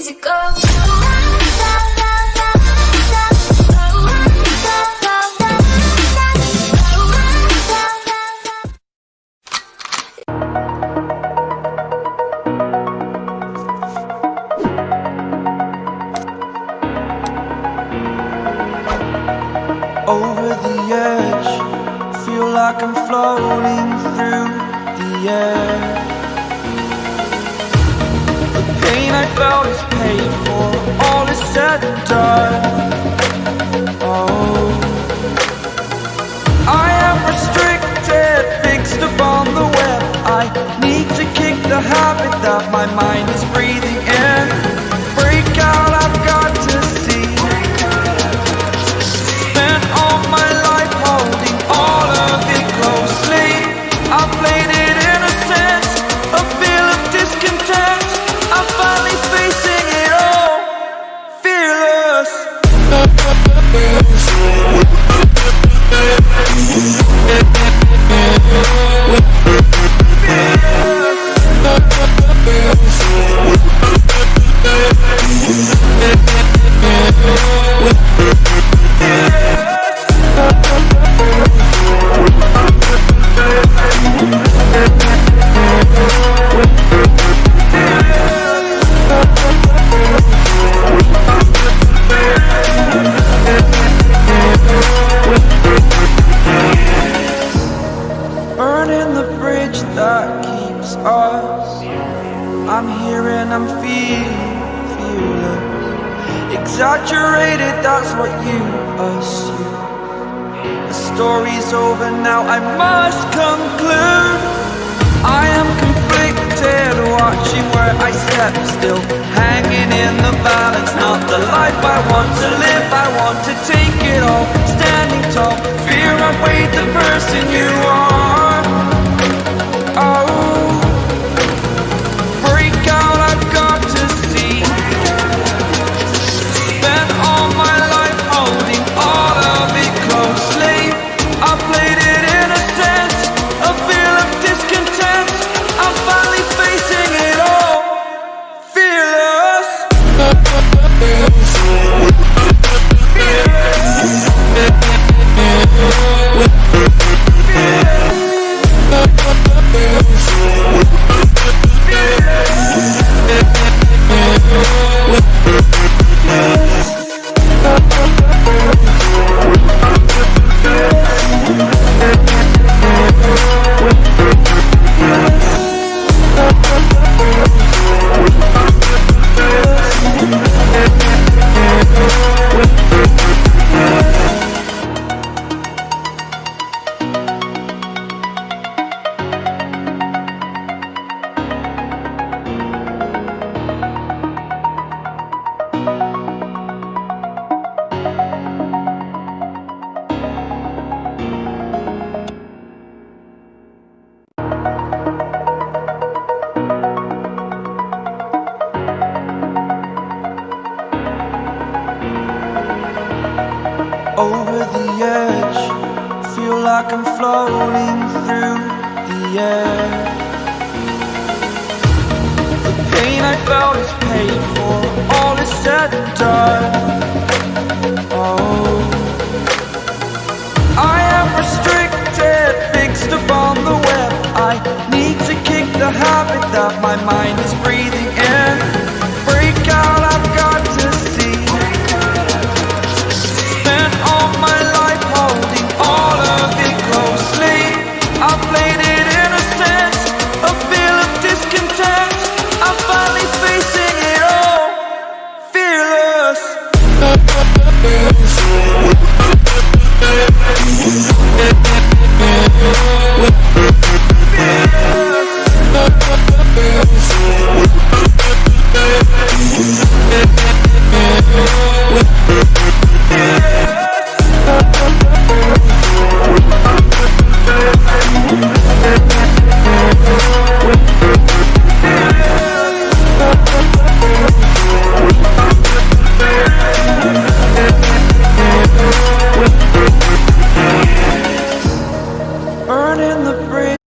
easy go. Over the edge, feel like I'm floating through the air. The pain I felt is paid for, all is said and done. Oh, I am restricted, fixed upon the web. I need to kick the habit that my mind is breathing in. Break out, I've got to see. I played it innocent, a feel of discontent. I'm finally facing it all, fearless. Burning the bridge that keeps us. I'm here and I'm feeling fearless. Exaggerated, that's what you assume. The story's over now, I must conclude. I am conflicted, watching where I step still, hanging in the balance. Not the life I want to live, I want to take it all. Standing tall, fear outweighed the person you are. Oh, break out, I've got to see. Spent all my life holding all of it closely. I played it innocent, a feel of discontent. I'm finally facing it all, fearless. Over the edge, feel like I'm floating through the air. The pain I felt is paid for, all is said and done. Oh, I am restricted, fixed upon the web. I need to kick the habit that my mind is breathing in. Break out, I've got to see. I played it innocent, a feel of discontent. I'm finally facing it all, fearless. Fearless.